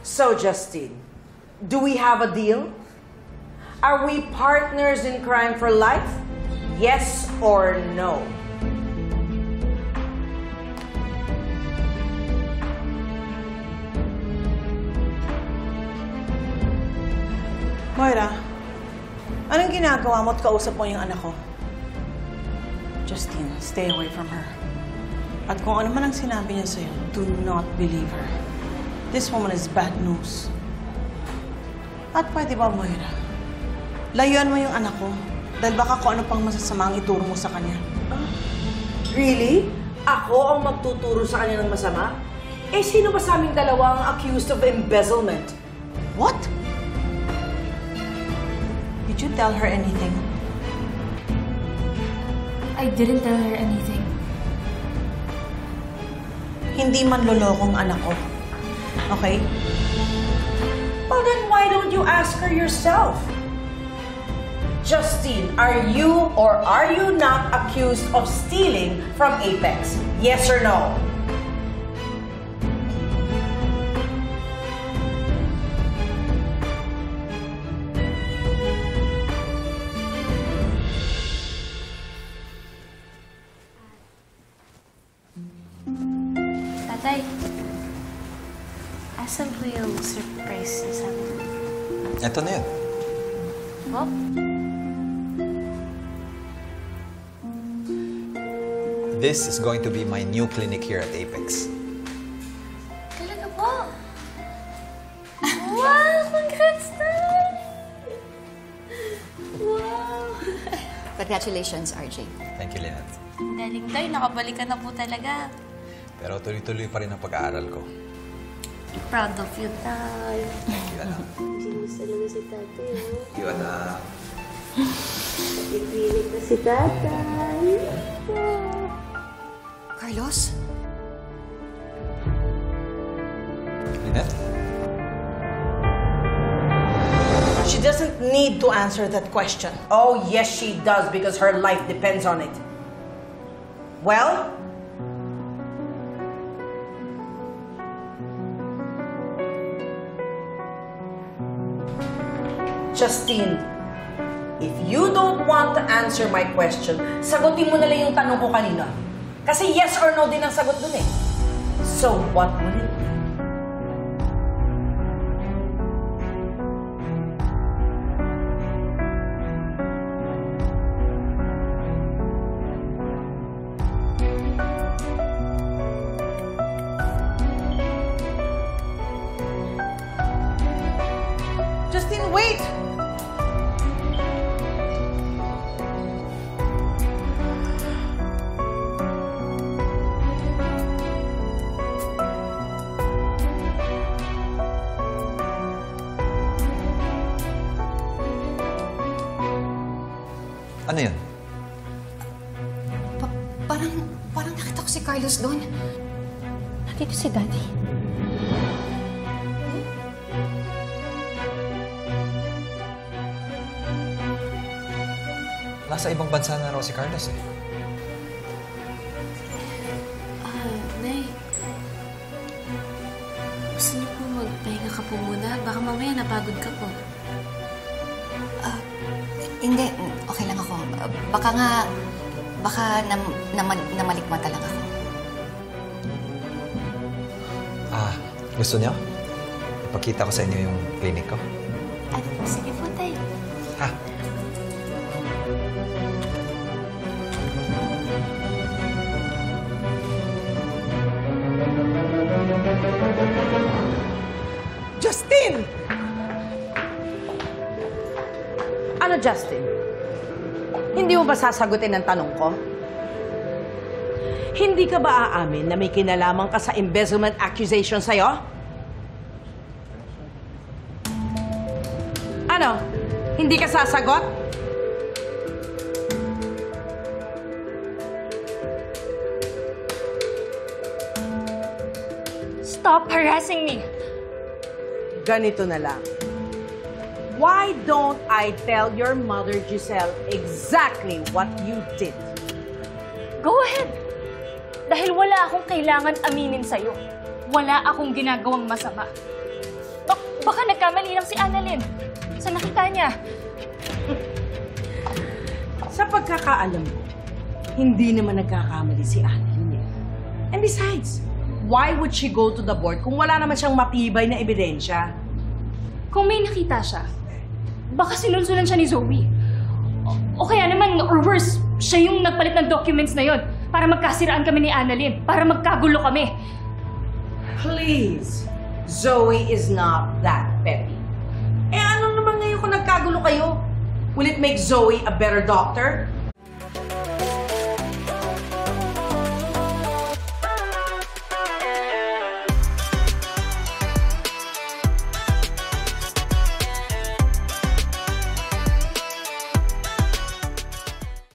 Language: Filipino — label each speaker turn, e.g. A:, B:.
A: So, Justine, do we have a deal? Are we partners in crime for life? Yes or no?
B: Moira, anong ginagawa mo at kausap mo yung anak ko? Justine, stay away from her. At kung ano man ang sinabi niya sa'yo, do not believe her. This woman is bad news. At pwede ba, Moira? Layuan mo yung anak ko dahil baka kung ano pang masasama ang ituro mo sa kanya.
A: Really? Ako ang magtuturo sa kanya ng masama? Eh, sino ba sa aming dalawa ang accused of embezzlement?
B: What? Did you tell her anything?
C: I didn't tell her anything.
B: Hindi man lolokong anak ko. Okay?
A: Well, then why don't you ask her yourself? Justine, are you or are you not accused of stealing from Apex? Yes or no?
C: Tatay, asan po yung surprise niya sa amin?
D: Ito na yun.
C: Oh?
D: This is going to be my new clinic here at Apex.
C: Talaga po? Wow! Congrats, Tay! Wow!
E: Congratulations, RJ.
D: Thank you, Lynette.
C: Galing, Tay. Nakabalik ka na po talaga.
D: Pero tuloy-tuloy pa rin ang pag-aaral ko.
C: Proud of you, Tay.
D: Thank you, anak.
C: Sinis talaga si Tatay, oh.
D: Thank you, anak.
C: Ipilit na si Tatay.
E: Carlos?
D: Lynette?
B: She doesn't need to answer that question.
A: Oh, yes, she does, because her life depends on it. Well? Justine, if you don't want to answer my question, sagutin mo na lang yung tanong ko kanina. Kasi yes or no din ang sagot dun eh. So, what will it be?
B: Justine, wait!
D: Ano yun?
E: Parang nakita ko si Carlos doon.
C: Nandito si Daddy.
D: Nasa ibang bansa na raw si Carlos eh.
C: Nay. Gusto niyo po magpahinga ka po muna? Baka mamaya napagod ka po.
E: Hindi, okay lang ako. Baka namalikmata lang ako.
D: Gusto niyo? Ipakita ko sa inyo yung clinic ko.
C: Sige po, Tay.
D: Ha?
B: Justine!
A: Ano, Justin? Hindi mo ba sasagutin ang tanong ko? Hindi ka ba aamin na may kinalaman ka sa embezzlement accusation sa'yo? Ano? Hindi ka sasagot?
C: Stop harassing me!
A: Ganito na lang. Why don't I tell your mother, Giselle, exactly what you did?
F: Go ahead! Dahil wala akong kailangan aminin sa'yo. Wala akong ginagawang masama. Baka nagkamali lang si Annalyn. Sa nakita niya.
A: Sa pagkakaalam ko, hindi naman nagkakamali si Annalyn eh. And besides, why would she go to the board kung wala naman siyang matibay na ebidensya?
F: Kung may nakita siya, baka sinunsulan siya ni Zoe. O kaya naman, or worse, siya yung nagpalit ng documents na yon para magkasiraan kami ni Annalyn, para magkagulo kami.
A: Please, Zoe is not that petty. Eh ano naman ngayon kung nagkagulo kayo? Will it make Zoe a better doctor?